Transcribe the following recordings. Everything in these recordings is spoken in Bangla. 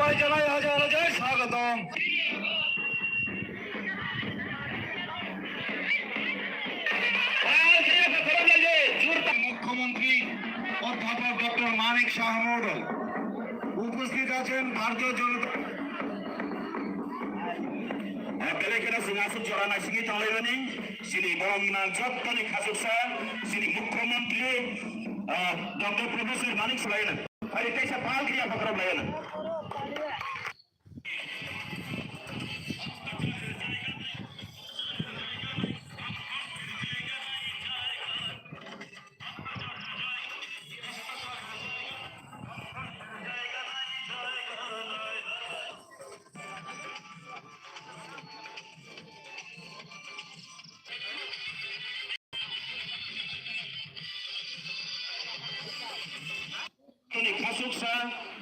সবাই জানাই হাজার হাজার স্বাগতম। মুখ্যমন্ত্রী অধ্যাপক ডক্টর মানিক শাহ মহোদয় উপস্থিত আছেন। ভারতীয় জনতা মুখ্যমন্ত্রী ডক্টর প্রফেসর মানিক শাহ পাল ক্রিয়া ফকরম লাগেন।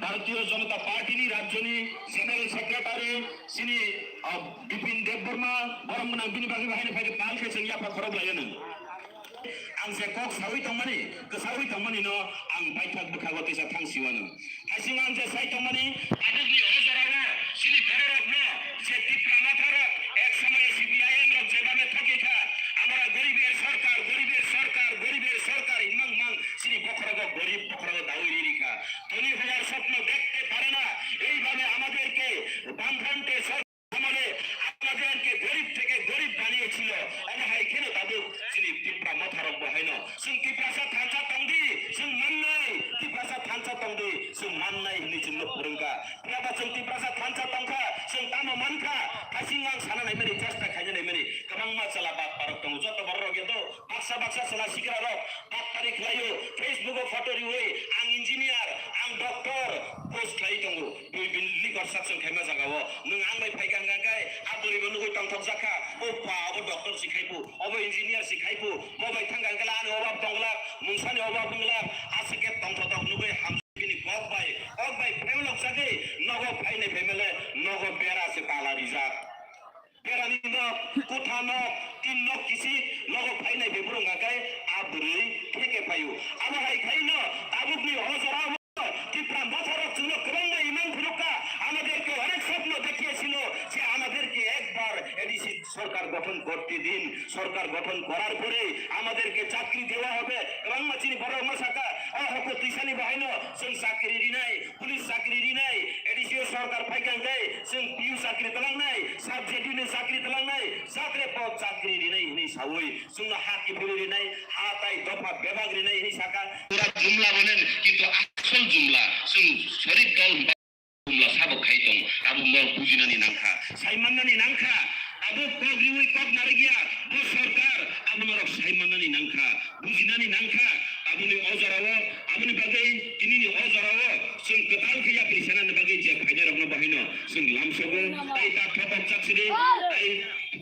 ভারতীয় জনতা পার্টি রাজ্যনি জেনারেল সেক্রেটারি শ্রী বিপিন দেববর্মা বরমনা বিনিবাगी बाहायनो फैदो पाल खेसों याफा खरब लायनो आं जे कक सावै तंमानि गोसावै तंमानि न आं बायथाक बोखागो तेसा थांसिवानो हासिं आं जे साइ तंमानि आदुनि हजरावो श्री भररत्न जे टिप्रामाथार एक समय सीपीआईएम रक जेबामे थकेखा আমরা গরিবের সরকার গরিবের সরকার গরিবের সরকার ইমাং মাং শ্রী বখরাগো গরিব বখরাগো দাউরি রিখা ধনী হওয়ার স্বপ্ন দেখতে পারে না। এইভাবে আমাদেরকে বামফ্রন্টে আমলে আমাদেরকে গরিব থেকে গরিব বানিয়েছিল। অনাহাই কেন দাদু শ্রী টিপ্রা মাথারক বহাইন जों टिप्रासा थांचा तंदि जों माननाय टिप्रासा थांचा तंदि जों माननाय हिनि जों फोरोंगा प्रियाबा जों टिप्रासा थांचा तंखा जों तानो मानखा हासिं आं सानानाय मेरि चेष्टा खायनाय मेरि गोबां मानसिला बात पारक दं जत बर गेदो बाक्सा बाक्सा सला सिग्रा रक बात तारिख लायो फेसबुकआव फटो रिवै आं इन्जिनियार आं डक्टर पोस्ट लायो दं दुइ बिनलि गरसाकसन खायमा जागाव नों आंलाय फायगां गांगाय आबोरिबो नुगै तंथक जाखा ओ पाबो डक्टर सिखायबो अबो इन्जिनियार सिखायबो मबाय थांगांगला आं अबाब दंला मुंसानि अबाब दंला आसके तंथक नुगै हामसिनि गबाय फेमलक जागे नगो फायनाय फेमले नगो बेरासे ताला रिजाक बेरानि न कोठा न तीन न किसी नगो फायनाय बेबुरंगाकाय आबुरै ठेके फायो आमाहाय खायनो आबुनि हजरा টিপ্রা মাথারক ছিল গ্রঙ্গা ইমান ফুরুকা আমাদেরকে অনেক স্বপ্ন দেখিয়েছিল যে আমাদেরকে একবার এডিসি সরকার গঠন করতে দিন। সরকার গঠন করার পরে আমাদেরকে চাকরি দেওয়া হবে। গ্রাম্য চিনি বড় মশাকা অহক তুইসানি বাহিনো जों চাকরি রিনাই পুলিশ চাকরি রিনাই এডিসি সরকার ফাইকান দেয় जों পিউ চাকরি তলাংনাই সাবজেক্টিভनि চাকরি তলাংনাই সাকরে পদ চাকরি রিনাই হিনি সাवै जों हाकी फिरि रिनाय हाताय दफा बेबाग रिनाय हिनि साका पुरा जुमला बनेन किन्तु আসল জুমলা जों শরীর দল জুমলা সাবক খাইতং আবু মর বুজিনানি নাংখা সাইমান্নানি নাংখা আবু কগরিউই কগ নারগিয়া বো সরকার আবু মর সাইমান্নানি নাংখা বুজিনানি নাংখা আবুনি অজরাও আবুনি বাগै তিনিনি অজরাও जों गोथां खैया फैसानानि बागै जे फायदा रखनो बाहायनो जों लामसगो आइ दाथाबक जाथिदे आइ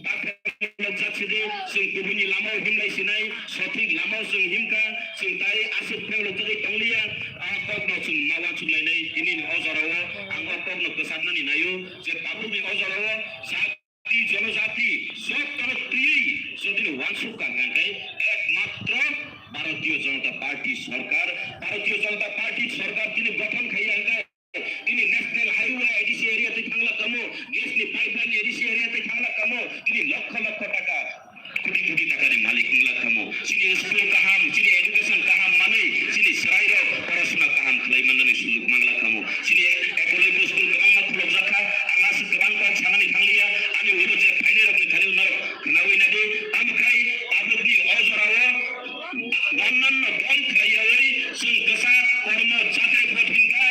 दाथाबक जाथिदे जों गुबुननि लामाव हिमलायसिनाय सঠিক लामाव जों हिमका जों दाय आसिफ फेमलो जगै तंलिया कगनो जों मावा चुलायनाय तिनिनि अजराव आं कगनो गोसारनानि नायो जे बाबुनि अजराव जाति जनजाति सब तरफति যদি ওয়ানসুক কাঙ্গাই একমাত্র ভারতীয় জনতা পার্টি সরকার ভারতীয় জনতা পার্টি সরকার তিনি গঠন খাইয়াঙ্গাই তিনি ন্যাশনাল হাইওয়ে এডিসি এরিয়াতে থাকলা কামো গ্যাসনি পাইপলাইন এডিসি এরিয়াতে থাকলা কামো তিনি লক্ষ লক্ষ টাকা কোটি কোটি টাকার মালিক হংলা কামো তিনি স্কুল কাহাম তিনি এডুকেশন কাহাম মানে তিনি সরাইর পড়াশোনা কাহাম খাই মাননানি সুযোগ মাংলা কামো তিনি একলে স্কুল কাহাম মাত্র জাখা আলাসি গোবাं का ছানানি থাংলিয়া আমি ওই যে ফাইনে রকম খালি উনার নাওইনা দে আমখাই আবুদি অজরাও অন্যান্য দল খাইয়াই जों गोसा कर्म जात्रे पथिनका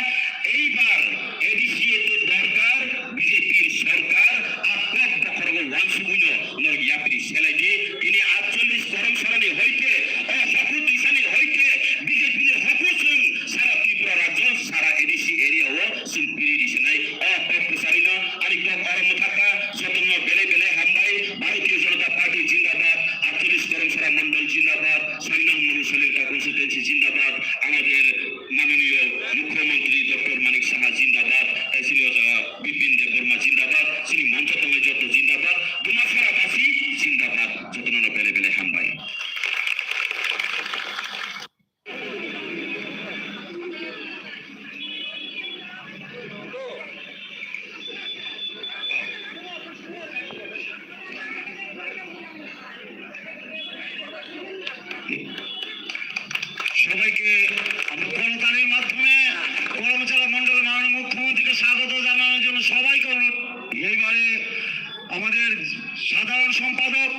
আমাদের সাধারণ সম্পাদক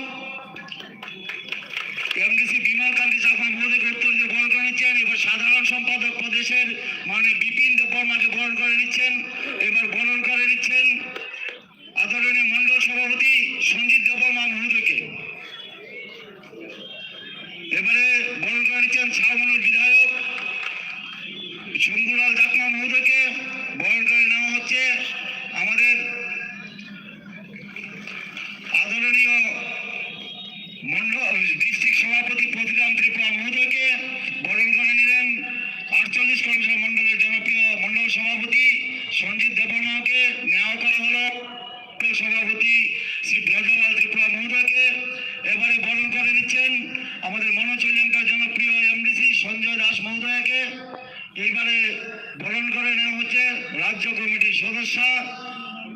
এমডিসি বিমল কান্তি চাকমা মহোদয়কে উত্তর দিয়ে বরণ করে নিচ্ছেন। এবার সাধারণ সম্পাদক প্রদেশের মানে বিপিন দেববর্মাকে বরণ করে নিচ্ছেন। এবার বরণ করে নিচ্ছেন আদরণীয় মন্ডল সভাপতি সঞ্জিত দেববর্মা মহোদয়কে। এবারে বরণ করে নিচ্ছেন ছাউমনুর বিধায়ক শম্ভুলাল চাকমা মহোদয়কে। বরণ করে নেওয়া হচ্ছে আমাদের আদরণীয় ডিস্ট্রিক্ট সভাপতি প্রতিরাম ত্রিপুরা মহোদয়কে। বরণ করে নিলেন 48 কর্মসভা মন্ডলের জনপ্রিয় মন্ডল সভাপতি সঞ্জিত দেববর্মাকে। নেওয়া করা হলো সভাপতি শ্রী ব্রজলাল ত্রিপুরা মহোদয়কে। এবারে বরণ করে নিচ্ছেন আমাদের মনোচৈলেঙ্কার জনপ্রিয় এমডিসি সঞ্জয় দাস মহোদয়কে। এইবারে বরণ করে নেওয়া হচ্ছে রাজ্য কমিটির সদস্য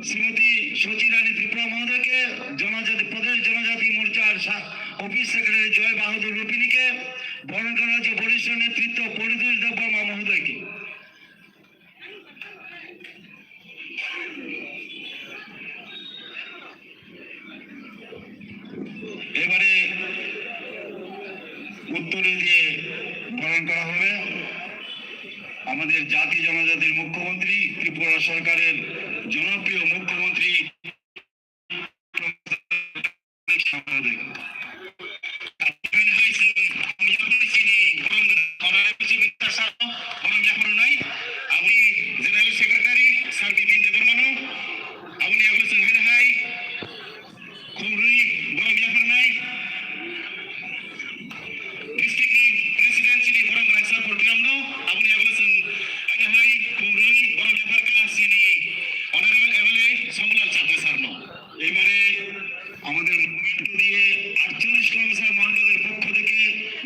শ্রীমতী সচিরানী ত্রিপুরা মহোদয়কে। জনজাতি প্রদেশ জনজাতি মোর্চার অফিস সেক্রেটারি জয় বাহাদুর রুপিনীকে। বরণ করা হচ্ছে বরিষ্ঠ নেতৃত্ব পরিতোষ দেববর্মা মহোদয়কে। এবারে উত্তরে দিয়ে বরণ করা হবে আমাদের জাতি জনজাতির মুখ্যমন্ত্রী, ত্রিপুরা সরকারের জনপ্রিয় মুখ্যমন্ত্রী আপনি general secretary sir Bipin Debbarma আপনি বলছেন হাই খুমরুই বরং জাফর নাই ডিস্ট্রিক্ট প্রেসিডেন্ট চিনি বরং স্যার প্রোগ্রাম নো আপনি বলছেন হাই খুমরুই বরং জাফর কা চিনি honourable MLA Shambhulal Chakma sir নো। এবারে আমাদের দিয়ে 48 কর্মসভা মন্ডলের পক্ষ থেকে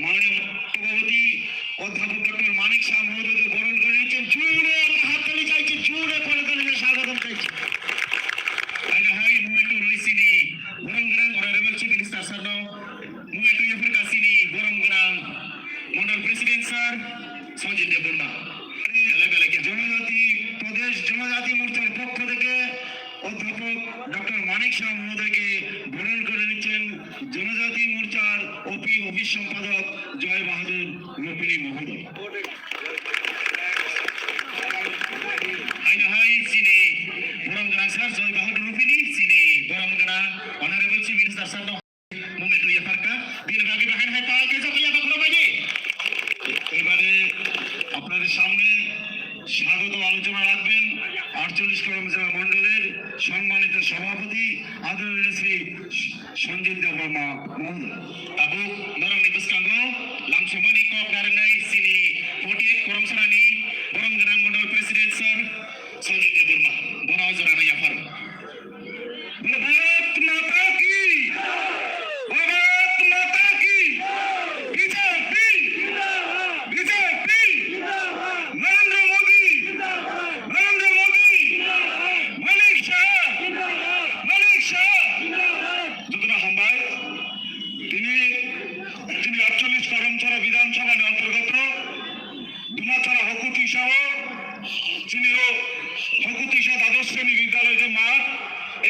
মাননীয় সভাপতি অধ্যাপক ডক্টর মানিক শাহ মহোদয়কে বরণ করে নিচ্ছেন। জোরে হাততালি চাইছি, জোরে করে স্বাগতম চাইছি। হাই মুমেন্টু রইসিনি বরং গ্রাম অনারেবল চিফ মিনিস্টার স্যার নো মুমেন্টু ইফর কাসিনি বরং গ্রাম মন্ডল প্রেসিডেন্ট স্যার সঞ্জিত দেববর্মা। জনজাতি প্রদেশ জনজাতি মোর্চার পক্ষ থেকে অধ্যাপক ডক্টর মানিক শাহ মহোদয়কে বরণ করে নিচ্ছেন জনজাতি মোর্চার অফিস সম্পাদক জয় বাহাদুর রুপিনী মহোদয়। হাই চিনি বরং গ্রাম স্যার জয় বাহাদুর রুপিনী চিনি বরং গ্রাম অনারেবল চিফ মিনিস্টার স্যার মুমেন্টু ইফর কা দিন ভাগে বাহান হয় পাল কে সবাই আপনি বাজে। এবারে আপনাদের সামনে স্বাগত আলোচনা রাখবেন 48 কর্মসভা মন্ডলের সম্মানিত সভাপতি আদরণীয় শ্রী সঞ্জিত দেববর্মা মহোদয়। আবু নরম নিবসকাঙ্গ লামসমনি কক নারায়ণ সিনি 48 কর্মসভানি বরং গ্রাম মন্ডল প্রেসিডেন্ট স্যার সঞ্জিত দেববর্মা বনাও জরানা ইয়াফার। ভারত মাতা কি, ভারত মাতা কি, বিজেপি বিজেপি, নরেন্দ্র মোদী নরেন্দ্র মোদী, মানিক শাহ মানিক শাহ। যতটা হাম্বায় তিনি 48 করমছড়া বিধানসভার অন্তর্গত দুমাছড়া হকুতি সহ তিনি হকুতি সহ দ্বাদশ শ্রেণী বিদ্যালয়ের যে মাঠ,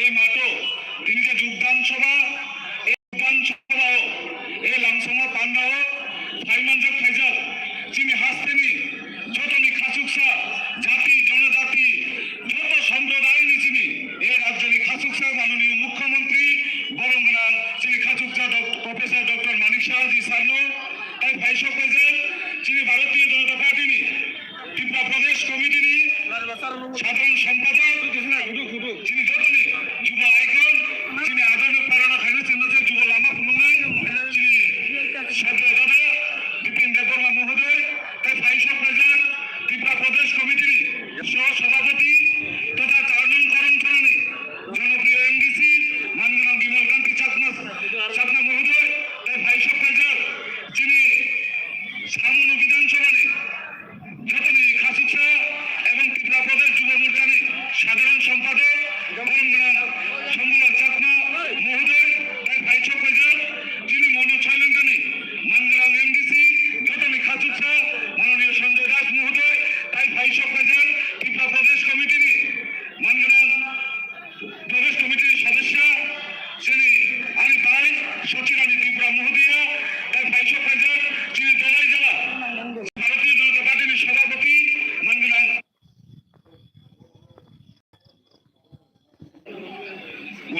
এই মাঠও তিনি যে যোগদান সভা এই লামসমা পান্ডাও ফাইমানজক ফাইজাল যিনি হাসতেনি যতনি খাসুকসা জাতি জনজাতি যত সম্প্রদায় চিনি এই রাজ্যের খাসুকসা মাননীয় মুখ্যমন্ত্রী বরঙ্গনা যিনি খাসুকসা প্রফেসর ডক্টর মানিক শাহজি সার্নো তাই ভাইসক ফাইজাল যিনি ভারতীয় জনতা পার্টি ত্রিপুরা প্রদেশ কমিটি সাধারণ সম্পাদক যিনি যতনি যুব আইকন যিনি আদরণীয় প্রেরণা খাইলে চিহ্ন যুব লামা পুনরায় যিনি সদ্য দাদা বিপিন দেববর্মা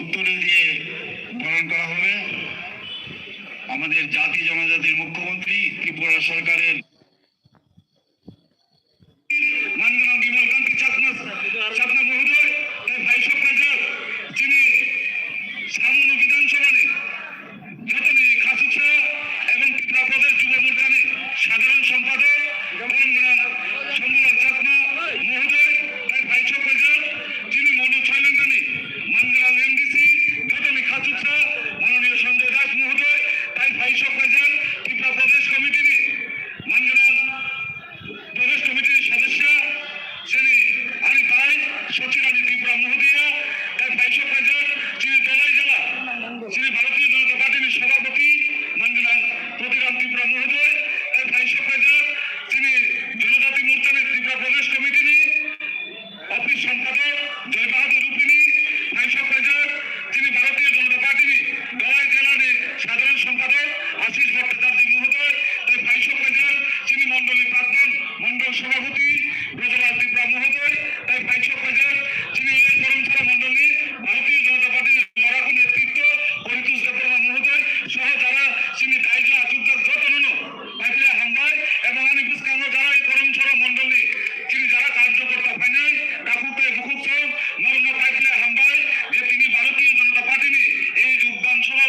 উত্তরে দিয়ে বরণ করা হবে আমাদের জাতি জনজাতির মুখ্যমন্ত্রী ত্রিপুরা সরকারের মাননীয় বিমলকান্তি চাকমা মহোদয়, তাই ভাই সরকার যিনি সামান্য বিধানসভায় যতনি খাসুছা এবং ত্রিপুরা প্রদেশ যুব মোর্চার সাধারণ সম্পাদক শম্ভুলাল চাকমা মহোদয়, তাই ভাই সরকার যিনি মনো ছয়লঙ্কানি মানগ্রাম এমডিসি যতনি খাসুছা মাননীয় সঞ্জয় দাস মহোদয়, তাই ভাই সরকার ত্রিপুরা প্রদেশ কমিটির মানগ্রাম প্রদেশ কমিটির সদস্য যিনি আনি ভাই সচিরানী ত্রিপুরা মহোদয়া, তাই ভাই সরকার যিনি দলাই জেলা যিনি ভারতীয় জনতা পার্টির সভাপতি মাননীয় প্রতিরাম ত্রিপুরা মহোদয়, তাই ভাই সরকার যিনি জনজাতি মোর্চার ত্রিপুরা প্রদেশ কমিটির অফিস সম্পাদক জয় বাহাদুর রূপিনী, ভাই সরকার যিনি ভারতীয় জনতা পার্টির দলাই জেলার সাধারণ সম্পাদক আশিস ভট্টাচার্য মহোদয়, তাই ভাই সরকার যিনি মন্ডলীর প্রাক্তন মন্ডল সভাপতি ব্রজলাল ত্রিপুরা মহোদয়, তাই ভাই সরকার যিনি এই পরম্পরা মন্ডলী ভারতীয় জনতা পার্টির লড়াকু নেতৃত্ব পরিতোষ দেববর্মা মহোদয় সহ যারা যিনি দায়িত্ব যুদ্ধ যতন পাইপিলা হামবাই এবং আমি বুঝকাঙ্গ যারা এই পরম্পরা মন্ডলী যিনি যারা কার্যকর্তা ফাইনাই ডাকুতে বুকুক নরনা পাইপিলা হামবাই যে তিনি ভারতীয় জনতা পার্টি এই যোগদান সভা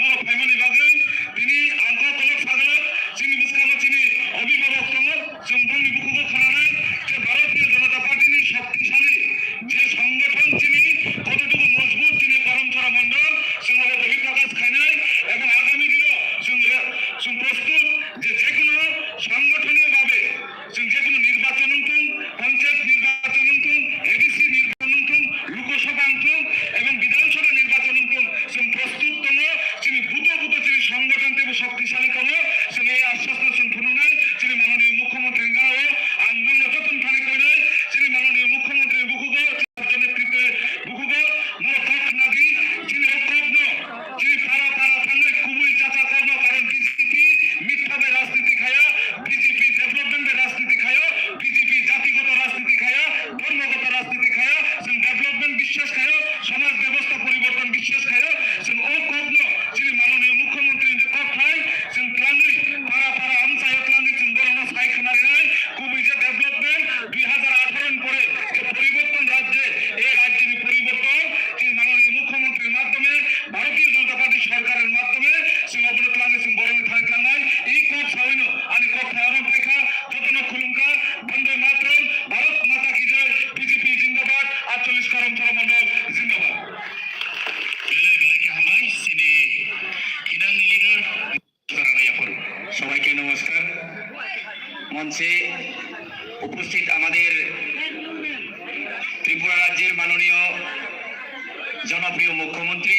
নর ফ্যামিলি বাগে তিনি আঙ্ক কলক সাগলত যিনি বুঝকাঙ্গ যিনি অভিভাবক সম্পূর্ণ বুকুক খানায় যে ভারতীয় জনতা পার্টির শক্তিশালী যে সংগঠন যিনি কতটুকু মজবুত তিনি পরম্পরা মন্ডল সঙ্গে বহিঃপ্রকাশ খানায় এবং আগামী দিনও প্রস্তুত যে কোনো সাংগঠনীয় ভাবে যে কোনো নির্বাচন পঞ্চায়েত নির্বাচন এডিসি নির্বাচন লোকসভা এবং বিধানসভা নির্বাচন প্রস্তুততম যিনি বুত যিনি সংগঠন থেকে শক্তিশালীতম এই আশ্বাস পুনরায় যিনি মাননীয় মুখ্যমন্ত্রী গাঁও আন্দোলন যতন খানি করে যিনি মাননীয় মুখ্যমন্ত্রী বুকুগ নেতৃত্বে বুকুগ মরক নাগি যিনি অকগ্ন যিনি পাড়া থানে কুবুই চাচা কর্ম কারণ বিজেপি মিথ্যাবে রাজনীতি খায়া বিজেপি ডেভেলপমেন্টের রাজনীতি খায়া বিজেপি জাতিগত রাজনীতি খায়া ধর্মগত রাজনীতি খায়া ডেভেলপমেন্ট বিশ্বাস খায় সমাজ ব্যবস্থা পরিবর্তন বিশ্বাস খায় ও কগ্ন যিনি মাননীয় মুখ্যমন্ত্রী যে কথায় প্লানি পাড়া আমসায়ত লানি বরনা সাইখানারে নাই খুবই যে ডেভেলপমেন্ট 2018 পরে যে পরিবর্তন রাজ্যে এই রাজ্যের পরিবর্তন তিনি মাননীয় মুখ্যমন্ত্রীর মাধ্যমে ভারতীয় জনতা পার্টি সরকারের মাধ্যমে অবনত লানি বরণী থাকা নাই এই কোপ সাইনো আমি কথা আরো দেখা যতন খুলুঙ্কা বন্দে মাতরম ভারত মাতা কি জয় বিজেপি জিন্দাবাদ 48 কর্মচারী মন্ডল জিন্দাবাদ সবাইকে নমস্কার। মঞ্চে উপস্থিত আমাদের ত্রিপুরা রাজ্যের মাননীয় জনপ্রিয় মুখ্যমন্ত্রী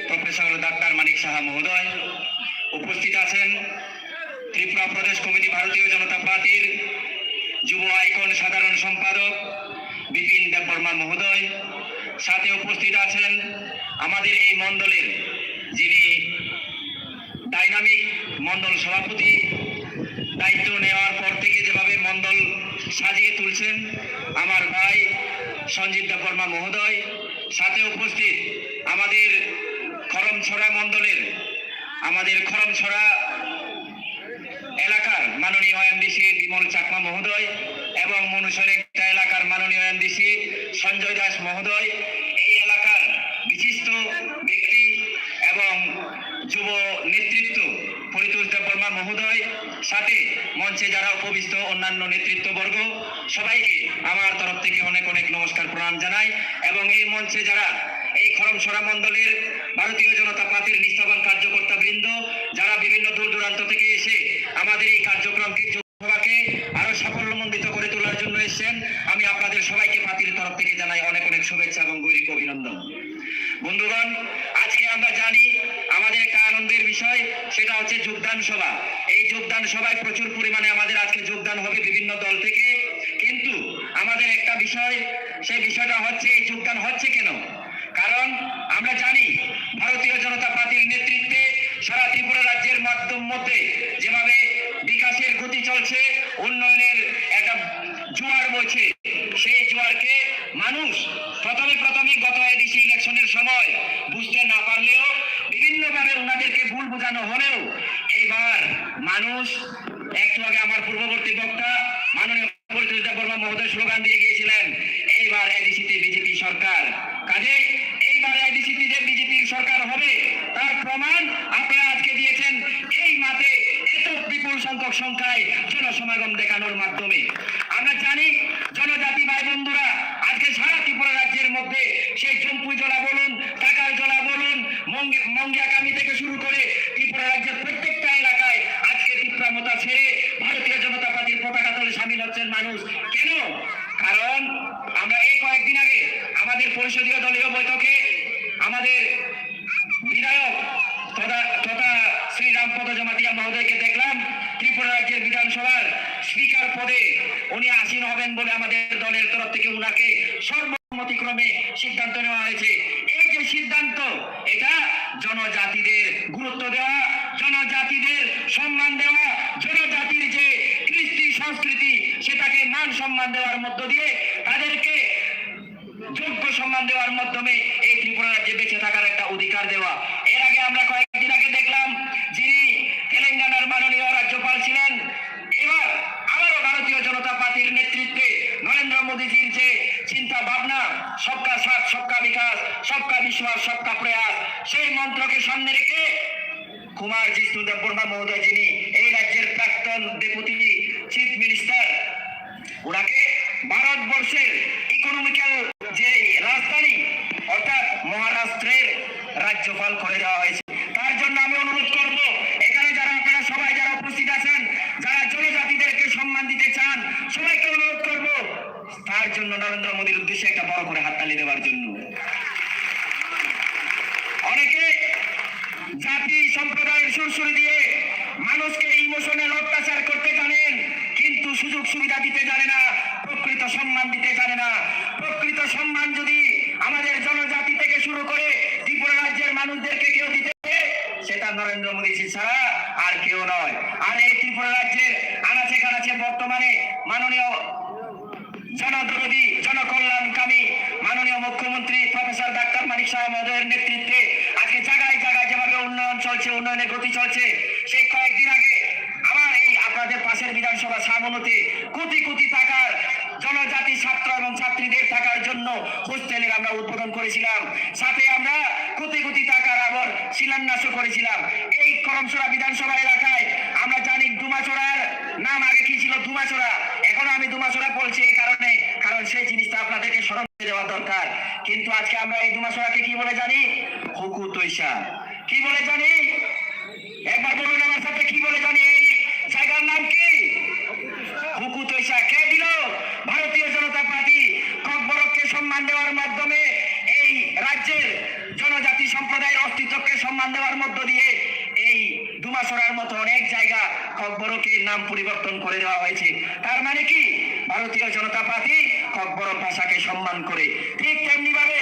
প্রফেসর ডাক্তার মানিক সাহা মহোদয়, উপস্থিত আছেন ত্রিপুরা প্রদেশ কমিটি ভারতীয় জনতা পার্টির যুব আইকন সাধারণ সম্পাদক বিপিন দেববর্মা মহোদয়, সাথে উপস্থিত আছেন আমাদের এই মণ্ডলের যিনি ডাইনামিক মণ্ডল সভাপতি দায়িত্ব নেওয়ার পর থেকে যেভাবে মণ্ডল সাজিয়ে তুলছেন আমার ভাই সঞ্জীব দেববর্মা মহোদয়, সাথে উপস্থিত আমাদের খরমছড়া মণ্ডলের আমাদের খরমছড়া এলাকার মাননীয় এমডিসি বিমল চাকমা মহোদয় এবং মনুসরেঙ্কা এলাকার মাননীয় এমডিসি সঞ্জয় দাস মহোদয়, এই এলাকার বিশিষ্ট ব্যক্তি এবং যুব নেতৃত্ব পরিতোষ দেববর্মা মহোদয়, সাথে মঞ্চে যারা উপবিষ্ট অন্যান্য নেতৃত্ববর্গ, সবাইকে আমার তরফ থেকে অনেক অনেক নমস্কার প্রণাম জানাই। এবং এই মঞ্চে যারা এই খরমছড়া মণ্ডলের ভারতীয় জনতা পার্টির নিষ্ঠাবান কার্যকর্তা বৃন্দ যারা বিভিন্ন দূর দূরান্ত থেকে এসে আমাদের এই কার্যক্রমকে সভাকে আরো সাফল্যমণ্ডিত করে তোলার জন্য এসেছেন, আমি আপনাদের সবাইকে পার্টির তরফ থেকে জানাই অনেক অনেক শুভেচ্ছা এবং গৈরিক অভিনন্দন। বন্ধুগণ, আজকে আমরা জানি আমাদের একটা আনন্দের বিষয়, সেটা হচ্ছে যোগদান সভা। এই যোগদান সভায় প্রচুর পরিমাণে আমাদের আজকে যোগদান হবে বিভিন্ন দল থেকে, কিন্তু আমাদের একটা বিষয়, সেই বিষয়টা হচ্ছে এই যোগদান হচ্ছে কেন? কারণ আমরা জানি ভারতীয় জনতা পার্টির নেতৃত্বে সারা ত্রিপুরা রাজ্যের মধ্যে যেভাবে বিকাশের গতি চলছে, উন্নয়নের একটা জোয়ার বইছে, সেই জোয়ারকে মানুষ প্রথমে গত এডিসি ইলেকশনের সময় বুঝতে না পারলেও বিভিন্নভাবে ওনাদেরকে ভুল বোঝানো হলেও এইবার মানুষ, একটু আগে আমার পূর্ববর্তী বক্তা মাননীয় পরিতোষ দেববর্মা মহোদয় স্লোগান দিয়ে গিয়েছিলেন এইবার এডিসিতে বিজেপি সরকার। কাজে এইবার এডিসিতে যে বিজেপির সরকার হবে তার প্রমাণ আপনারা আজকে দিয়েছেন এই মাঠে এত বিপুল সংখ্যায় জনসমাগম দেখানোর মাধ্যমে। আমরা জানি জনজাতি ভাই বন্ধুরা আজকে সারা ত্রিপুরা রাজ্যের মধ্যে সেই জম্পুই জলা বলুন, টাকার জলা বলুন, মঙ্গিয়াকামি থেকে শুরু করে ত্রিপুরা রাজ্যের প্রত্যেকটা এলাকায় আজকে তীব্রামতা ছেড়ে ভারতীয় জনতা পার্টির পতাকা তলে সামিল হচ্ছেন মানুষ। কেন? কারণ আমরা এই কয়েকদিন আগে আমাদের পরিষদীয় দলীয় বৈঠকে আমাদের বিধায়ক তথা শ্রী রামপদ জমাতিয়া মহোদয়কে দেখলাম ত্রিপুরা রাজ্যের বিধানসভার স্পিকার পদে উনি আসীন হবেন বলে আমাদের দলের তরফ থেকে উনাকে সর্বসম্মতিক্রমে সিদ্ধান্ত নেওয়া হয়েছে। এই যে সিদ্ধান্ত, এটা জনজাতিদের গুরুত্ব দেওয়া, জনজাতিদের সম্মান দেওয়া, জনজাতির যে কৃষ্টি সংস্কৃতি সেটাকে মান সম্মান দেওয়ার মধ্য দিয়ে তাদেরকে যোগ্য সম্মান দেওয়ার মাধ্যমে এই ত্রিপুরা রাজ্যে বেঁচে থাকার একটা অধিকার দেওয়া। এর আগে আমরা কয়েকদিন আগে দেখলাম যিনি তেলেঙ্গানার মাননীয় রাজ্যপাল ছিলেন, এবার আবারও ভারতীয় জনতা পার্টির নেতৃত্বে নরেন্দ্র মোদীজির যে চিন্তা ভাবনা সবকা সাথ সবকা বিকাশ সবকা বিশ্বাস সবকা প্রয়াস, সেই মন্ত্রকে সামনে রেখে কুমার জিষ্ণু দেববর্মা মহোদয় যিনি এই রাজ্যের প্রাক্তন ডেপুটি চিফ মিনিস্টার, ওনাকে ভারতবর্ষের ইকোনমিক্যাল যে রাজধানী অর্থাৎ মহারাষ্ট্রের রাজ্যপাল করে দেওয়া হয়েছে। তার জন্য আমি অনুরোধ করব এখানে যারা আপনারা সবাই যারা উপস্থিত আছেন, যারা জনজাতিদেরকে সম্মান দিতে চান, সবাইকে অনুরোধ করব তার জন্য নরেন্দ্র মোদীর উদ্দেশ্যে একটা বড় করে হাততালি দেওয়ার জন্য। অনেকে জাতি সম্প্রদায়ের সুরসুরি দিয়ে মানুষকে ইমোশনাল অত্যাচার করতে জানেন, কিন্তু সুযোগ সুবিধা দিতে জানে না, প্রকৃত সম্মান দিতে জানে না। প্রকৃত সম্মান যদি আমাদের জনজাতি থেকে শুরু করে ত্রিপুরা রাজ্যের মানুষদেরকে কেউ দিতে, সেটা নরেন্দ্র মোদী ছাড়া আর কেউ নয়। আর এই ত্রিপুরা রাজ্যের আনাচে কানাচে বর্তমানে মাননীয় জনদরদী জনকল্যাণকামী মাননীয় মুখ্যমন্ত্রী প্রফেসর ডাক্তার মানিক সাহা মহোদয়ের নেতৃত্বে আজকে জায়গায় জায়গায় যেভাবে উন্নয়ন চলছে, উন্নয়নের গতি চলছে, সেই কয়েকদিন আগে আমার এই আপনাদের পাশের বিধানসভা সামনেতে কোটি কোটি টাকার জনজাতি ছাত্র এবং ছাত্রীদের থাকার জন্য হোস্টেলের আমরা উদ্বোধন করেছিলাম, সাথে আমরা কোটি কোটি টাকার আবার শিলান্যাসও করেছিলাম। এই করমসরা বিধানসভা এলাকায় আমরা জানি দুমাচড়ার নাম আগে কি ছিল, ধুমাচড়া, এখনো আমি দুমাচড়া বলছি এই কারণে, কারণ সেই জিনিসটা আপনাদেরকে স্মরণ করে দেওয়া দরকার। কিন্তু আজকে আমরা এই দুমাচড়াকে কি বলে জানি? হুকু তৈশা। কি বলে জানি? একবার বলুন আমার সাথে, কি বলে জানি? এই জায়গার নাম কি? হুকু তৈশা। কে দিল? ভারতীয় জনতা পার্টি। ককবরককে সম্মান দেওয়ার মাধ্যমে এই রাজ্যের জনজাতি সম্প্রদায়ের অস্তিত্বকে সম্মান দেওয়ার মধ্য দিয়ে এই দুমাসরার মতো অনেক জায়গা ককবরকের নাম পরিবর্তন করে দেওয়া হয়েছে। তার মানে কি? ভারতীয় জনতা পার্টি ককবরক ভাষাকে সম্মান করে। ঠিক তেমনি ভাবে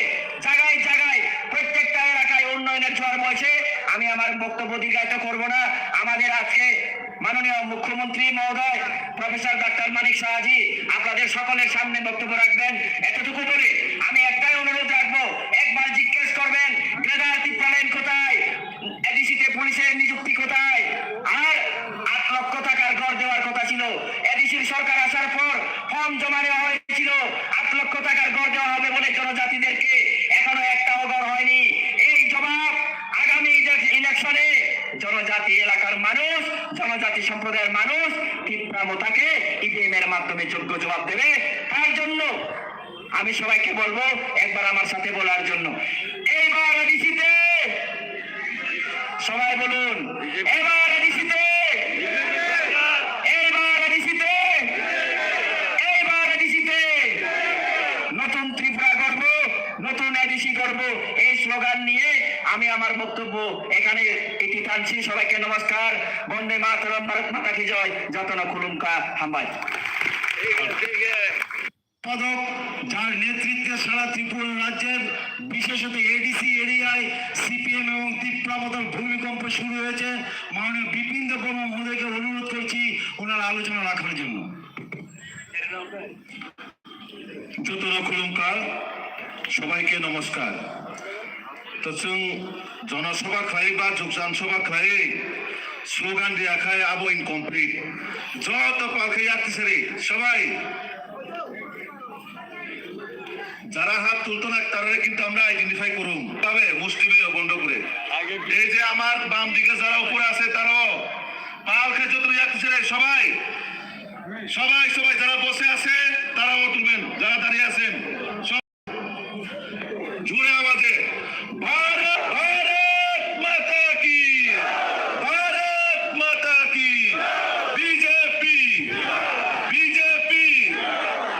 জায়গায় জায়গায় প্রত্যেকটা এলাকায় উন্নয়নের জোয়ার বইছে। আমি আমার বক্তব্য দীর্ঘায়িত করব না। আমাদের আজকে মাননীয় মুখ্যমন্ত্রী মহোদয় প্রফেসর ডাক্তার মানিক সাহাজি আপনাদের সকলের সামনে বক্তব্য রাখবেন। এতটুকু বলে আমি একটাই অনুরোধ রাখবো, একবার জিজ্ঞেস করবেন গ্রেডার টিপ্পালেন কোথায়, এডিসিতে পুলিশের নিযুক্তি কোথায়, আর 8 লক্ষ টাকার ঘর দেওয়ার কথা ছিল। এডিসির সরকার আসার পর ফর্ম জমা নেওয়া হয়েছিল 8 লক্ষ টাকার ঘর দেওয়া হবে বলে জনজাতিদেরকে, এখনো একটাও ঘর হয়নি। এই জবাব আগামী ইলেকশনে জনজাতি এলাকার মানুষ, জনজাতি সম্প্রদায়ের মানুষ তীব্রামতাকে ইভিএম এর মাধ্যমে যোগ্য জবাব দেবে। তার জন্য আমি সবাইকে বলবো একবার আমার সাথে বলার জন্য, এইবার এডিসিতে সবাই বলুন, এবার এডিসিতে, এইবার এডিসিতে, এইবার এডিসিতে নতুন ত্রিপুরা গর্ব, নতুন এডিসি গর্ব, এই স্লোগান নিয়ে আমি আমার বক্তব্য এখানে এটি টানছি। সবাইকে নমস্কার। বন্দে মাতরম, ভারত মাতা কি জয়, যতন কুলুমকা হাম্বাই। পদক যার নেতৃত্বে সারা ত্রিপুরা রাজ্যের বিশেষত এডিসি এরিয়ায় সিপিএম এবং তীব্রামতার ভূমিকম্প শুরু হয়েছে। মাননীয় বিপিন দেববর্মা মহোদয়কে অনুরোধ করছি ওনার আলোচনা রাখার জন্য। যতন খুলুমকার সবাইকে নমস্কার তো जों জনসভা খাই বা যোগদান সভা খাই স্লোগান দিয়া খাই আবো ইনকমপ্লিট যত পালকে যাচ্ছে সবাই যারা হাত তুলতো না তারা কিন্তু আমরা আইডেন্টিফাই করুম তবে মুসলিমে বন্ধ করে এই যে আমার বাম দিকে যারা উপরে আছে তারাও পালকে যত যাচ্ছে সবাই সবাই সবাই যারা বসে আছে তারাও তুলবেন যারা দাঁড়িয়ে আছেন জোরে আওয়াজে ভারত ভারত মাতা কি ভারত মাতা কি BJP BJP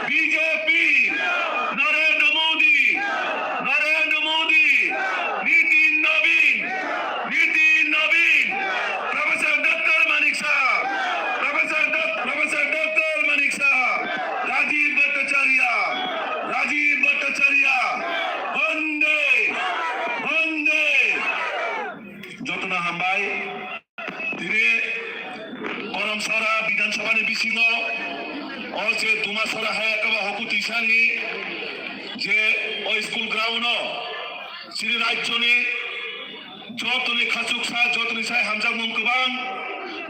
BJP Narendra Modi Nitin Nabin professor doctor Manik Saha professor doctor Manik Saha Rajib Bhattacharya বন্দে বন্দে যত না হামবাই তিনি করমসরা বিধানসভানি বিসিङ যে দুমাসরা হায়াকাবা হকু তিসানি যে ও স্কুল গ্রাউন্ড সিনি রাজ্যনি যতনি খাসুকসা যতনি সাই হামজাং মুংকুবাং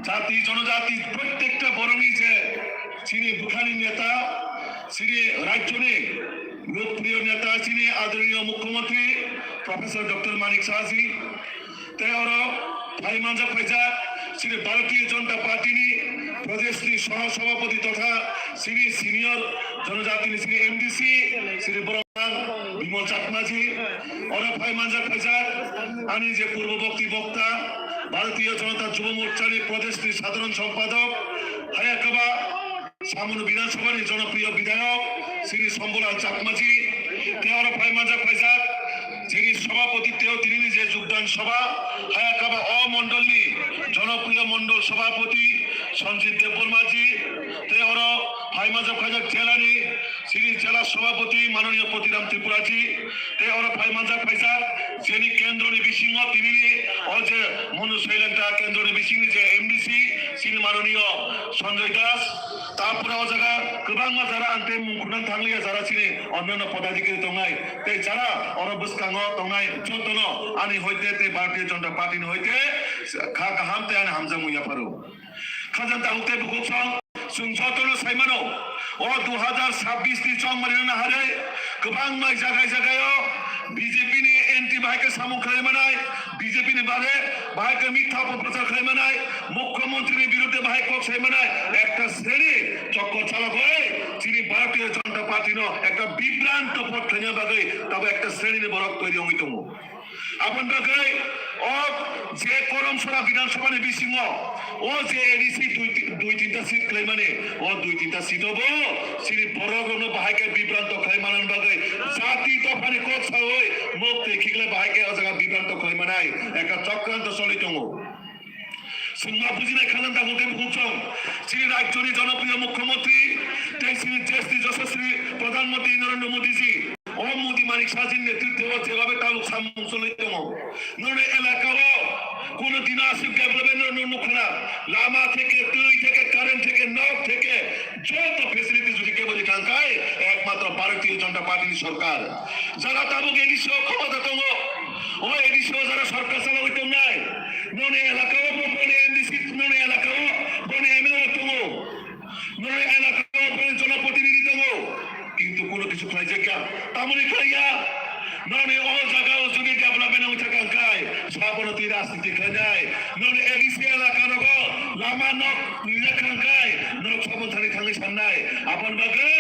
জাতি জনজাতি প্রত্যেকটা বরণী যে সিনি বুখানি নেতা সিনি রাজ্যনি लोकप्रिय नेता सिनी आदरणीय मुख्यमंत्री प्रोफेसर डॉक्टर मानिक शाहजी और भाई मांजा फैजा श्री भारतीय जनता पार्टी प्रदेश सह सभापति तथा श्री सीनियर जनजाति श्री एमडीसी श्री विमल चाकमाजी और भाई मांजा फैजा आनी जे पूर्ववर्ती वक्ता भारतीय जनता युव मोर्चा प्रदेश साधारण सम्पादक हायाकाबा सामुन विधानसभा जनप्रिय विधायक श्री शम्भुलाल चाकमाजी भाई मांजा फैजा যিনি সভাপতিত্বেও তিনি নিজে যোগদান সভা হায়াকাবা অমন্ডল জনপ্রিয় মন্ডল সভাপতি সঞ্জিত দেববর্মাজি তেহর ভাই মাজা খাজা জেলানি শ্রী জেলা সভাপতি মাননীয় পতিরাম ত্রিপুরাজি তেহর ভাই মাজা খাইজা যিনি কেন্দ্রনি বিসিङ তিনি যে মনু শৈলেন্টা কেন্দ্রনি বিসিং যে এমডিসি শ্রী মাননীয় সঞ্জয় দাস তারপরে ও জায়গা গোबां যারা আনতে মুখুনান থাকলিয়া যারা চিনি অন্যান্য পদাধিকারী দंनाय তে যারা অরবস্কাङ दंनाय যতন আনি হইতে তে ভারতীয় জনতা পার্টি হইতে খা কাহামতে আনি হামজা মুইয়া পারো খাজান তাউতে বুকছং जों যতন সাইমানো ও 2026 नि চং মারিনা হারে गोबां माय জায়গায় बीजेपी ने एंटी भाई के सामू खाई बीजेपी ने बारे भाई के मिथ्या अपप्रचार खाई मुख्यमंत्री ने विरुद्ध भाई को खाई एक श्रेणी चक्कर चालक যিনি भारतीय जनता पार्टी एक विभ्रांत पथ खाई बागे तब एक श्रेणी ने बरक तैरी हईतम আপনাদেরকে ও যে করমসরা বিধানসভা বিসিङ ও যে এডিসি দুই তিনটা সিট খাই ও দুই তিনটা সিট হবো শ্রী বড়গণ ভাইকে বিভ্রান্ত খাই মানান বাগে জাতি তফানি কথা হই মুখ দেখিলে ভাইকে জায়গা বিভ্রান্ত খাই মানাই একটা চক্রান্ত চলিতম সিংহা বুঝিনাই খাজান তাকে বুঝছং শ্রী রাজ্যনি জনপ্রিয় মুখ্যমন্ত্রী শ্রী দেশটি যশস্বী প্রধানমন্ত্রী নরেন্দ্র মোদীজি ও মোদী মানিক শাহজির নেতৃত্বে যেভাবে তালুক সামুং চলিতম নরে এলাকাও কোন দিন আসিফ ডেভেলপমেন্ট নুখনা লামা থেকে তুই থেকে কারেন্ট থেকে নক থেকে যত ফেসিলিটি যদি কেবল ঢাকায় একমাত্র ভারতীয় জনতা পার্টির সরকার যারা তাবুক এডিসিও ক্ষমতা তঙ্গ ও এডিসিও যারা সরকার চালাইতম নাই ননে এলাকাও বনে এমডিসি ননে এলাকাও বনে এমএলএ তঙ্গ ননে এলাকাও বনে জনপ্রতিনিধি তঙ্গ কিন্তু কোনো কিছু খাই জায়গা তামনি খাইয়া ননে ও জায়গাও যদি ডেভেলপমেন্ট হইতে কাঙ্কায় সভাপতি রাজনীতি খাই যায় ননে এডিসি এলাকা নগ লামা নক নিজে কাঙ্কায় নক সভাপতি থাকি সামনায় আপন বাগে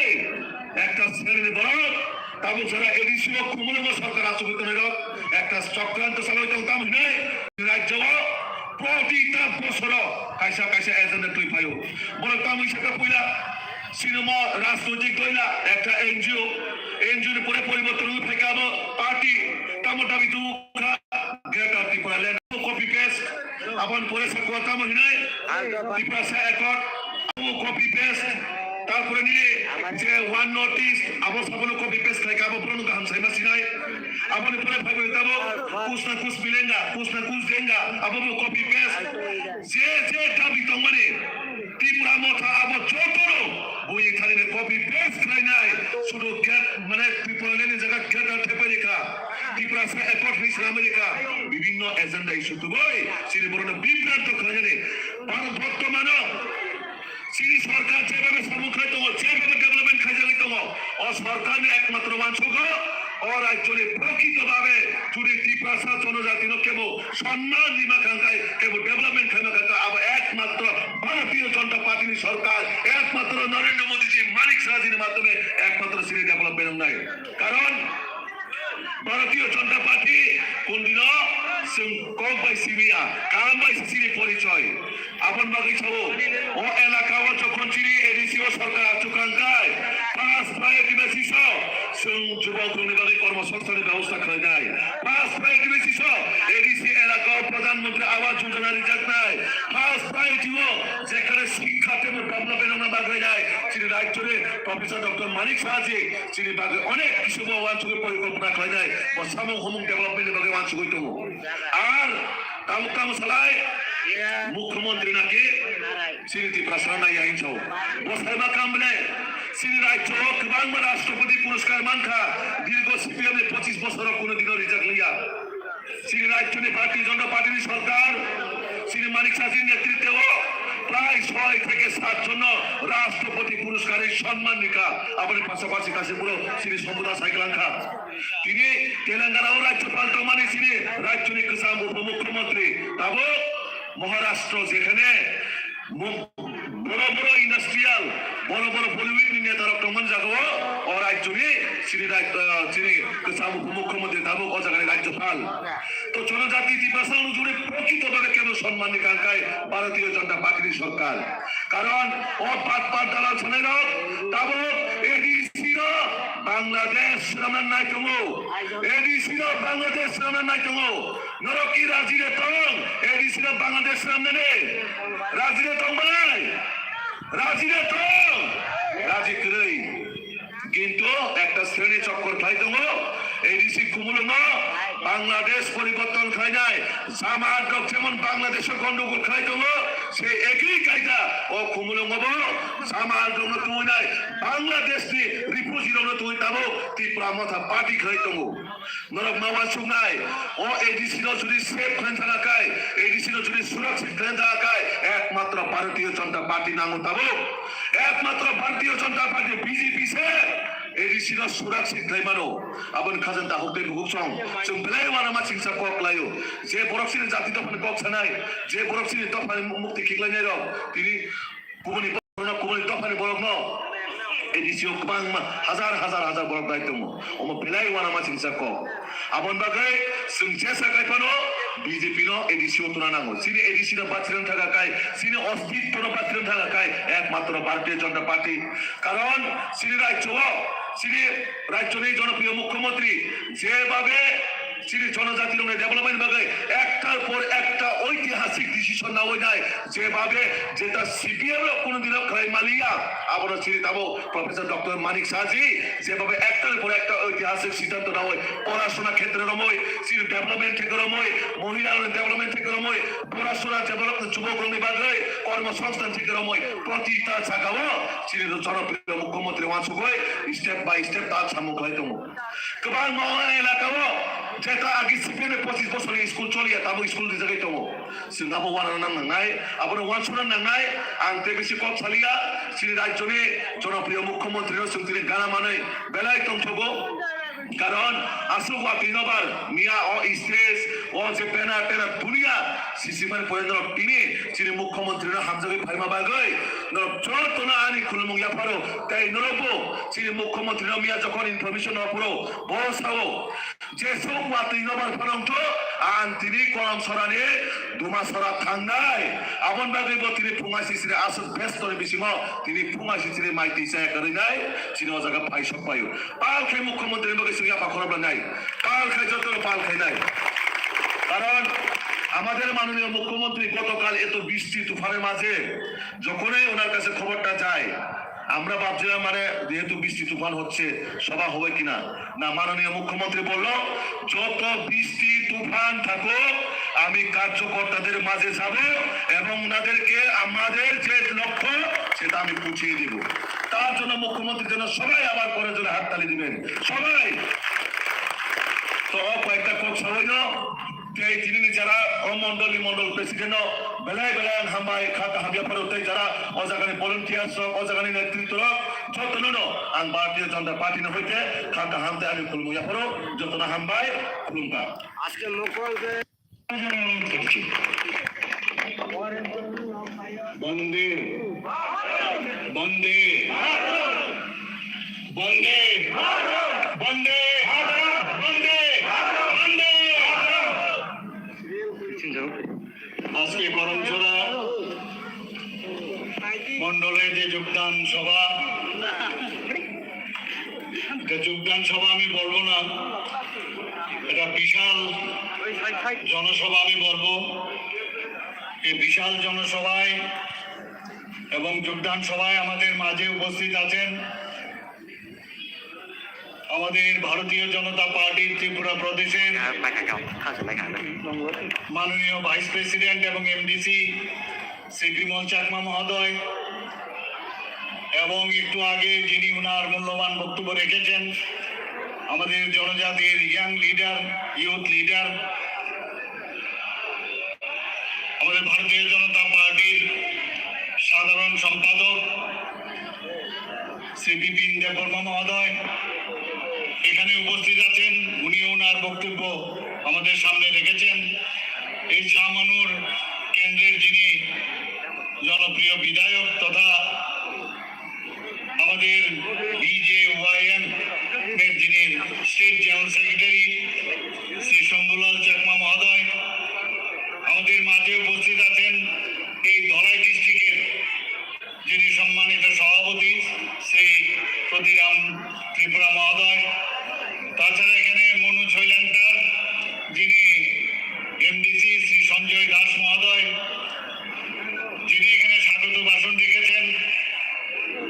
একটা শ্রেণী বড় তাবু যারা এডিসি কুমলম সরকার আচরিত নিরক একটা চক্রান্ত চালাইতে হতাম নাই রাজ্য প্রতিটা বছর কাইসা কাইসা এজেন্ডা তুই পাইও বলে তামই সেটা কইলা সিনেমা রাজনৈতিক দইলা একটা এনজিও পরে পরিবর্তন ফেকাব পার্টি তামো দাবি তু গেট আপ ত্রিপুরা লেন কপি পেস্ট আপন পরে সকল কাম হিনাই ত্রিপুরা সে একট কপি পেস্ট তারপরে নিলে যে ওয়ান নর্থ ইস্ট আবো সকল কপি পেস্ট ফেকাব পুরনো গান সাইমা সিনাই আপনি পরে ভাবে দাব কুছ না কুছ মিলেঙ্গা কুছ না কুছ দেঙ্গা আবো কপি পেস্ট যে দাবি তো মানে ত্রিপুরা মথা আবো যতনো বই খালি কপি পেস্ট খাই নাই শুধু গেট মানে ত্রিপুরালের জায়গা গেট আর ঠেপে রেখা ত্রিপুরা এয়ারপোর্ট হয়েছে আমেরিকা বিভিন্ন এজেন্ডা ইস্যু তো বই সিনি বড় বিভ্রান্ত খাই জানে বর্তমান সিনি সরকার যেভাবে সম্মুখীন তো যেভাবে ডেভেলপমেন্ট খাই জানি তো ও সরকার একমাত্র মানসুক ও রাজ্যে প্রকৃতভাবে যদি ত্রিপুরা জনজাতি কেবল সম্মান নিমাকাঙ্ক্ষায় কেবল ডেভেলপমেন্ট খাইমাকাঙ্ক্ষা আবার একমাত্র ভারতীয় জনতা পার্টির সরকার একমাত্র নরেন্দ্র মোদীজি মানিক সাহাজির মাধ্যমে একমাত্র সিনি ডেভেলপমেন্ট নাই কারণ ভারতীয় জনতা পার্টি কোনদিন কক বাই সিবিয়া কাম বাই সিনি পরিচয় আপন বাকি সব ও এলাকা ও যখন চিনি এডিসি ও সরকার আচুকাঙ্কায় পাঁচ প্রায়োরিটি বেসিস যুবক নির্বাহী কর্মসংস্থানের ব্যবস্থা করে দেয় পাঁচ প্রায়োরিটি বেসিস এডিসি এলাকা প্রধানমন্ত্রী আবাস যোজনা রিজার্ভ নাই পাঁচ প্রায়োরিটি যেখানে শিক্ষা এবং ডেভেলপমেন্ট আমরা বাগড়ে যায় তিনি রাজ্যে প্রফেসর ডক্টর মানিক সাহাজি তিনি বাগে অনেক কিছু অঞ্চলের পরিকল্পনা করে দেয় সামুক সমূক ডেভেলপমেন্টের বাগে অঞ্চল হইত আর তালুকা মশলায় মুখ্যমন্ত্রী নাকি শ্রীতি প্রসন্ন আইনছ বসাইবা কামলে শ্রী রাজ্য বাংলা রাষ্ট্রপতি পুরস্কার মানখা দীর্ঘ সিপিএম 25 বছর কোনদিনও রিজার্ভ লইয়া শ্রী রাজ্য ভারতীয় জনতা পার্টির সরকার শ্রী মানিক সাহাজির নেতৃত্বে প্রায় 6 থেকে 7 জন রাষ্ট্রপতি পুরস্কারের সম্মান নিকা আমাদের পাশাপাশি কাছে পুরো শ্রী সম্পদা সাইকেলাঙ্খা তিনি তেলেঙ্গানা ও রাজ্যপাল তো মানে শ্রী রাজ্য কিষাণ উপমুখ্যমন্ত্রী তাব মহারাষ্ট্র যেখানে বড় বড় ইন্ডাস্ট্রিয়াল বড় বড় বলিউড নেতা রক্তমান জাগো ও রাজ্যে শ্রী কিষাণ উপমুখ্যমন্ত্রী তাব ও জায়গায় রাজ্যপাল তো জনজাতি ত্রিপুরা জুড়ে প্রকৃতভাবে কেন সম্মান নিকাঙ্ক্ষায় ভারতীয় জনতা পার্টির সরকার কারণ ও পাট দালাল শোনে তাব এডিসি বাংলাদেশ রামার নাই তঙ্গো এডিসি বাংলাদেশ রামার নাই তঙ্গো নরকি রাজিরে তং এডিসি বাংলাদেশ রামনে রাজিরে তং বানাই রাজিরে তং রাজি করেই কিন্তু একটা শ্রেণী চক্কর খাই তঙ্গো এডিসি কুমুলম বাংলাদেশ পরিবর্তন খাই যায় জামাত যেমন বাংলাদেশের গন্ডগোল খাই তঙ্গো সে একই কায়দা ও কুমুলম জামাত তুই নাই বাংলাদেশ রিফিউজি তুই তাবো ত্রিপুরা মাথা পার্টি খাই তঙ্গো নরক মাওয়া সুনাই ও এডিসি যদি সেফ ফ্রেন্ড থাকায় এডিসি যদি সুরক্ষিত ফ্রেন্ড থাকায় একমাত্র ভারতীয় জনতা পার্টি নাম তাবো একমাত্র ভারতীয় জনতা পার্টি বিজেপি সে এডিসি সুরক্ষিত লাইমানো আবন খাজান তা হকতে হুকসং जों बेलाय वाना मासिंसा कक लायो जे बरफसिनि जाति दफानि कक सानाय जे बरफसिनि दफानि मुक्ति खिगलायनाय दं तिनि गुबुननि दफानि बरफ न एडिसि गोबां हाजार बरफ दाय दङ अम बेलाय वाना मासिंसा कक आबन बागै जों जेसा गायफानो বিজেপি এডিসি তুলা নাঙ্গো সিনি এডিসি বাঁচিলেন থাকাকায় সিনি অস্তিত্ব বাঁচিলেন থাকাকায় একমাত্র ভারতীয় জনতা পার্টি কারণ সিনি রাজ্যের জনপ্রিয় মুখ্যমন্ত্রী যেভাবে সিনি জনজাতির ডেভেলপমেন্ট ভাবে একটার পর একটা ঐতিহাসিক ডিসিশন না হয়ে যায় যেভাবে যেটা সিপিএম কোনোদিন খাই মালিয়া আবার সিনি তাবো প্রফেসর ডক্টর মানিক সাহাজি যেভাবে একটার পর একটা ঐতিহাসিক সিদ্ধান্ত না হয় পড়াশোনা ক্ষেত্রে রময় সিনি ডেভেলপমেন্ট থেকে রময় মহিলা ডেভেলপমেন্ট থেকে রময় পড়াশোনা ডেভেলপমেন্ট যুবক বিভাগে কর্মসংস্থান থেকে রময় প্রতিটা জায়গাও সিনি জনপ্রিয় মুখ্যমন্ত্রী ওয়ানসুক স্টেপ বাই স্টেপ তার সামুখ হয় তমু গোবাं মাওয়া এলাকাও যেটা আগে সিপিএম 25 বছর স্কুল চলিয়া তাবো স্কুল জায়গায় তমু সিঙ্গাবো ওয়ানা নাंनाय আবার ওয়ানসুনা নাंनाय আনতে বেশি কত সালিয়া সিনি রাজ্যে জনপ্রিয় মুখ্যমন্ত্রী তিনি গানা মানে বেলায় তমছবো কারণ আসল ওয়াকিনবার মিয়া ও স্টেজ ও যে পেনা দুনিয়া সিসিমান পয়েন্দ্র তিনি মুখ্যমন্ত্রীরা হামজাগে ফাইমা বাগৈ যতনা আনি খুলমুং ইয়াফারো তাই নরবো তিনি মুখ্যমন্ত্রী মিয়া যখন ইনফরমেশন অপুরো বসাও যে সব ওয়াকিনবার ফরমত আন তিনি কলম সরানে দুমা সরা থাঙ্গাই আবন বাগৈ তিনি ফুমাসি সিরে আসল বেস্তরে বিসিম তিনি ফুমাসি সিরে মাইতি চায় করে নাই তিনি ও জায়গা পাই সব পাইও পাল খাই মুখ্যমন্ত্রী নাই পাল খাই যত পাল খাই নাই কারণ আমাদের মাননীয় মুখ্যমন্ত্রী গতকাল এত বৃষ্টি তুফানের মাঝে যখনই ওনার কাছে খবরটা যায় আমরা ভাবছিলাম মানে যেহেতু বৃষ্টি তুফান হচ্ছে সভা হবে কিনা না মাননীয় মুখ্যমন্ত্রী বলল যত বৃষ্টি তুফান থাকুক আমি কার্যকর্তাদের মাঝে যাব এবং ওনাদেরকে আমাদের যে লক্ষ্য সেটা আমি বুঝিয়ে দিব। তার জন্য মুখ্যমন্ত্রীর জন্য সবাই আমার করে জন্য হাততালি দিবেন সবাই। তো কয়েকটা কথা হইল তিনি যারা মন্ডল প্রেসিডেন্ট বেলায় হামায় খাতা হাবিয়া পড়তে যারা অজাগানি ভলেন্টিয়ার অজাগানি নেতৃত্ব যত্ন আং ভারতীয় জনতা পার্টি হইতে খাতা হামতে আমি খুলমুয়া পড়ো যত্ন হামবাই খুলুমবা আজকে লোকলকে বন্দে বন্দে বন্দে বন্দে বন্দে বন্দে। আজকে করমছড়া মন্ডলের যে যোগদান সভা আমি বলবো না, এটা বিশাল জনসভা আমি বলবো। এই বিশাল জনসভায় এবং যোগদান সভায় আমাদের মাঝে উপস্থিত আছেন আমাদের ভারতীয় জনতা পার্টির ত্রিপুরা প্রদেশের মাননীয় ভাইস প্রেসিডেন্ট এবং এমডিসি শ্রী বিমল চাকমা মহোদয়, এবং একটু আগে যিনি উনার মূল্যবান বক্তব্য রেখেছেন আমাদের জনজাতির ইয়াং লিডার, ইউথ লিডার, আমাদের ভারতীয় জনতা পার্টির সাধারণ সম্পাদক শ্রী বিপিন দেববর্মা মহোদয় এখানে উপস্থিত আছেন। উনিও ওনার বক্তব্য আমাদের সামনে রেখেছেন। এই ছামানুর কেন্দ্রের যিনি জনপ্রিয় বিধায়ক তথা আমাদের BJYM এর যিনি state general secretary Shri Shambhulal Chakma মহোদয় আমাদের মাঝে উপস্থিত আছেন। এই ধলাই ডিস্ট্রিক্টের যিনি সম্মানিত সভাপতি শ্রী প্রতিরাম ত্রিপুরা মহোদয়, তাছাড়া এখানে মনোজ হৈলান্টার যিনি এমডিসি শ্রী সঞ্জয় দাস মহোদয়, যিনি এখানে স্বাগত ভাষণ রেখেছেন।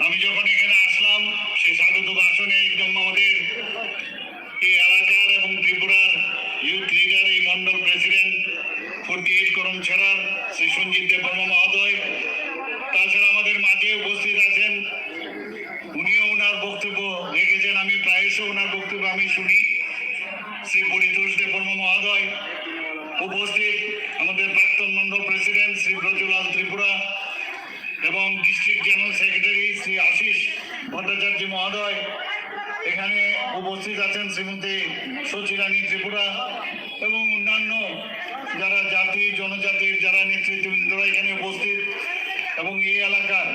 আমি যখন এখানে আসলাম সেই স্বাগত ভাষণে একদম আমাদের এই এলাকার এবং ত্রিপুরার ইউথ লিডার, এই মন্ডল প্রেসিডেন্ট 48 করমছড়ার শ্রী সঞ্জিত দেববর্মা মহোদয়, তাছাড়া আমাদের মাঝে উপস্থিত আছেন, উনিও ওনার বক্তব্য রেখেছেন। আমি প্রায়শ ওনার বক্তব্য আমি শুনি, শ্রী পরিতোষ দেববর্মা মহোদয় উপস্থিত, আমাদের প্রাক্তন মন্ডল প্রেসিডেন্ট শ্রী ব্রজলাল ত্রিপুরা এবং district general secretary Shri Ashis Bhattacharya মহোদয়, এখানে উপস্থিত আছেন শ্রীমতী সচিরানী ত্রিপুরা এবং অন্যান্য যারা জাতি জনজাতির যারা নেতৃত্ববৃন্দরা এখানে উপস্থিত, এবং এই এলাকার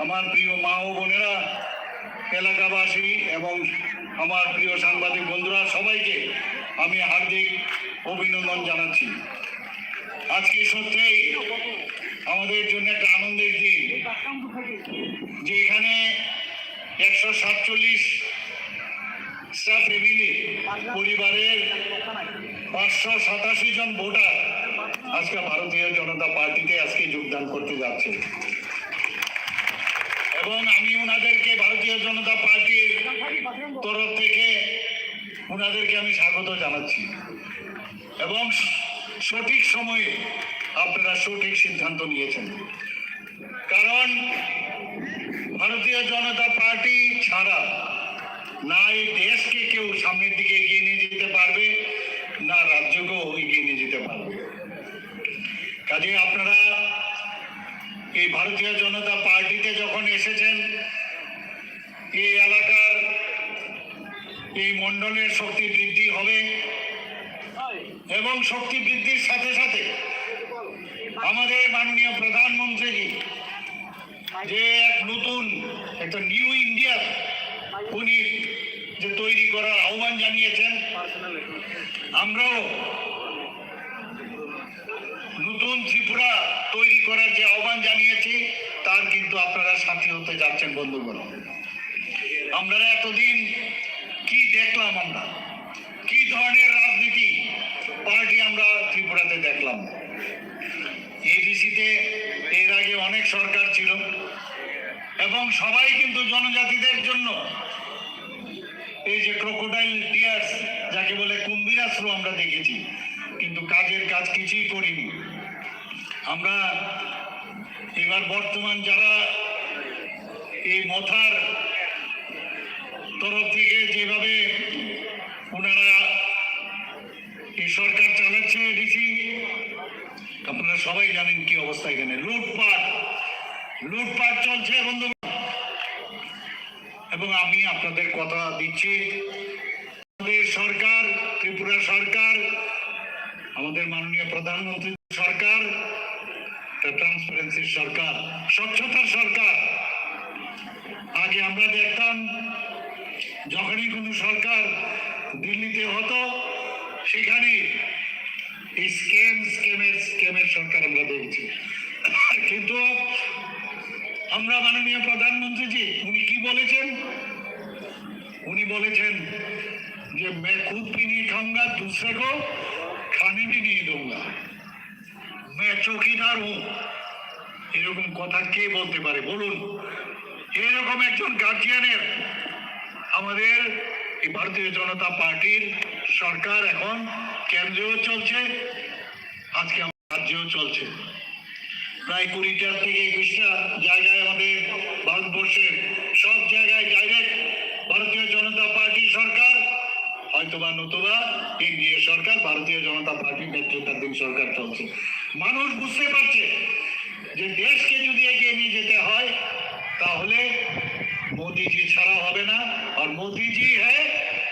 আমার প্রিয় মা ও বোনেরা, এলাকাবাসী এবং আমার প্রিয় সাংবাদিক বন্ধুরা, সবাইকে আমি হার্দিক অভিনন্দন জানাচ্ছি। আজকে সত্যিই আমাদের জন্য একটা আনন্দের দিন যে এখানে 147 ফ্যামিলি পরিবারের 587 জন ভোটার আজকে ভারতীয় জনতা পার্টিতে আজকে যোগদান করতে যাচ্ছে, এবং আমি ওনাদেরকে ভারতীয় জনতা পার্টির তরফ থেকে ওনাদেরকে আমি স্বাগত জানাচ্ছি। এবং সঠিক সময়ে আপনারা সঠিক সিদ্ধান্ত নিয়েছেন, কারণ ভারতীয় জনতা পার্টি ছাড়া না এই দেশকে কেউ সামনের দিকে এগিয়ে নিয়ে যেতে পারবে, না রাজ্যকেও এগিয়ে নিয়ে যেতে পারবে। কাজে আপনারা এই ভারতীয় জনতা পার্টিতে যখন এসেছেন, এই এলাকার এই মণ্ডলের শক্তি বৃদ্ধি হবে, এবং শক্তি বৃদ্ধির সাথে সাথে আমাদের মাননীয় প্রধানমন্ত্রী যে এক নতুন একটা নিউ ইন্ডিয়া উনি যে তৈরি করার আহ্বান জানিয়েছেন, আমরাও নতুন ত্রিপুরা তৈরি করার যে আহ্বান জানিয়েছি তার কিন্তু আপনারা সাথী হতে যাচ্ছেন বন্ধুগণ। আমরা এতদিন কি দেখলাম, আমরা কি ধরনের রাজনীতি পার্টি আমরা ত্রিপুরাতে দেখলাম। এডিসিতে এর আগে অনেক সরকার ছিল এবং সবাই কিন্তু জনজাতিদের জন্য এই যে ক্রোকোডাইল টিয়ার্স যাকে বলে কুম্ভীরাশ্রু আমরা দেখেছি, কিন্তু কাজের কাজ কিছুই করিনি। আমরা এবার বর্তমান যারা এই মথার তরফ থেকে যেভাবে ওনারা এই সরকার চালাচ্ছে, ডিসি আপনারা সবাই জানেন কি অবস্থা। এখানে লুটপাট চলছে বন্ধু। এবং আমি আপনাদের কথা দিচ্ছি, আমাদের সরকার, ত্রিপুরা সরকার, আমাদের মাননীয় প্রধানমন্ত্রী সরকার, ট্রান্সপারেন্সির সরকার, স্বচ্ছতার সরকার। আগে আমরা দেখতাম যখনই কোনো সরকার দিল্লিতে হতো সেখানে স্ক্যামের সরকার আমরা দেখছি। কিন্তু আমরা মাননীয় প্রধানমন্ত্রীজি উনি কি বলেছেন? উনি বলেছেন যে मैं खुद भी नहीं खाऊंगा, दूसरे को खाने भी नहीं दूंगा, मैं चौकीदार हूं। এরকম কথা কে বলতে পারে বলুন? এরকম একজন গার্জিয়ানের আমাদের এই ভারতীয় জনতা পার্টির সরকার এখন কেন্দ্রেও চলছে, আজকে রাজ্যেও চলছে। প্রায় 20টা থেকে 21টা জায়গায় আমাদের ভারতবর্ষের সব জায়গায় ডাইরেক্ট ভারতীয় জনতা পার্টি সরকার, হয়তোবা নতুবা এনডিএ সরকার, ভারতীয় জনতা পার্টির নেতৃত্বাধীন সরকার চলছে। মানুষ বুঝতে পারছে যে দেশকে যদি এগিয়ে নিয়ে যেতে হয় তাহলে মোদিজি ছাড়া হবে না, আর মোদিজি হ্যাঁ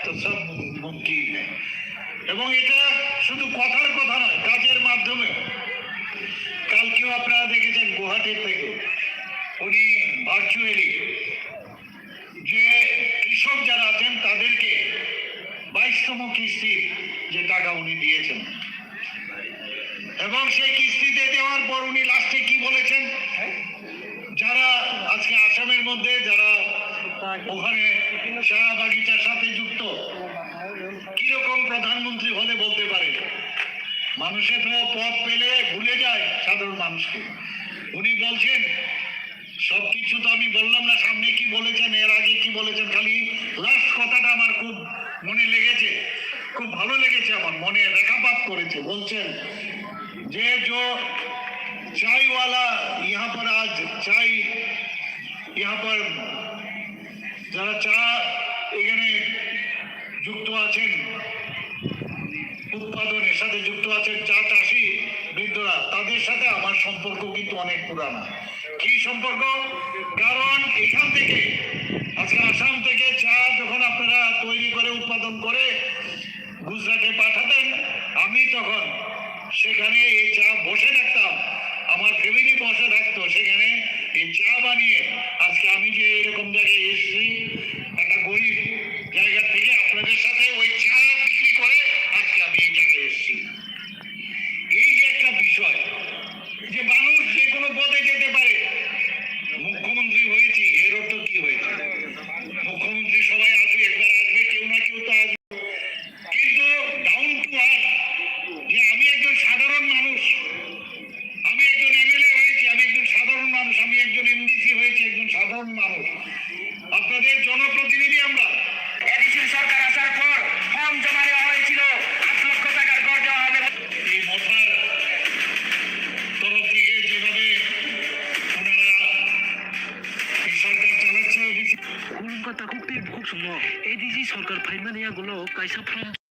তো সব মুমকিন হ্যাঁ। এবং এটা শুধু কথার কথা নয়, কাজের মাধ্যমে। কালকেও আপনারা দেখেছেন গুয়াহাটির থেকে উনি ভার্চুয়ালি যে কৃষক যারা আছেন তাদেরকে 22তম কিস্তি যে টাকা উনি দিয়েছেন, এবং সেই কিস্তিতে দেওয়ার পর উনি লাস্টে কি বলেছেন? যারা আজকে আসামের মধ্যে যারা ওখানে চা বাগিচার সাথে যুক্ত, কিরকম প্রধানমন্ত্রী হলে বলতে পারে? মানুষের তো পথ পেলে ভুলে যায় সাধারণ মানুষকে। উনি বলছেন সবকিছু তো আমি বললাম না, সামনে কি বলেছেন, এর আগে কি বলেছেন, খালি লাস্ট কথাটা আমার খুব মনে লেগেছে, খুব ভালো লেগেছে, আমার মনে রেখাপাত করেছে। বলছেন যে जो चाय वाला यहाँ पर आज चाय यहाँ पर যারা চা এখানে যুক্ত আছেন, উৎপাদনের সাথে যুক্ত আছেন, চা চাষি বৃদ্ধরা, তাদের সাথে আমার সম্পর্ক কিন্তু অনেক পুরানো। কি সম্পর্ক? কারণ এখান থেকে আজকে আসাম থেকে চা যখন আপনারা তৈরি করে উৎপাদন করে গুজরাটে পাঠাতেন, আমি তখন সেখানে এই চা বসে থাকতাম, আমার ফ্যামিলি বসে থাকতো সেখানে এই চা বানিয়ে। আজকে আমি যে এরকম জায়গায় এসেছি, একটা গরিব জায়গা থেকে আপনাদের সাথে ওই চা বিক্রি করে আজকে আমি এই জায়গায় এসেছি। এই যে একটা বিষয় যে মানুষ যে কোনো পদে যেতে পারে, মুখ্যমন্ত্রী হয়েছি এর অর্থ কি হয়েছে? মুখ্যমন্ত্রী সবাই আসবে, একবার আসবে, কেউ না কেউ তো আসবে, কিন্তু ডাউন টু আর্থ যে আমি একজন সাধারণ মানুষ, আমি একজন এমএলএ হয়েছি, আমি একজন সাধারণ মানুষ, আমি একজন এমডিসি হয়েছি, একজন সাধারণ মানুষ, আপনাদের জনপ্রতিনিধি আমরা। এডিসি সরকার আসার পর ফর্ম জমা দেওয়া হয়েছিল, 8 লক্ষ টাকার ঘর দেওয়া হবে। এই মথার তরফ থেকে যেভাবে ওনারা এই সরকার চালাচ্ছে, Kulung kata kuktir buk semua. Edisi सरकार फाइनल या गुलो कैसा फ्रॉम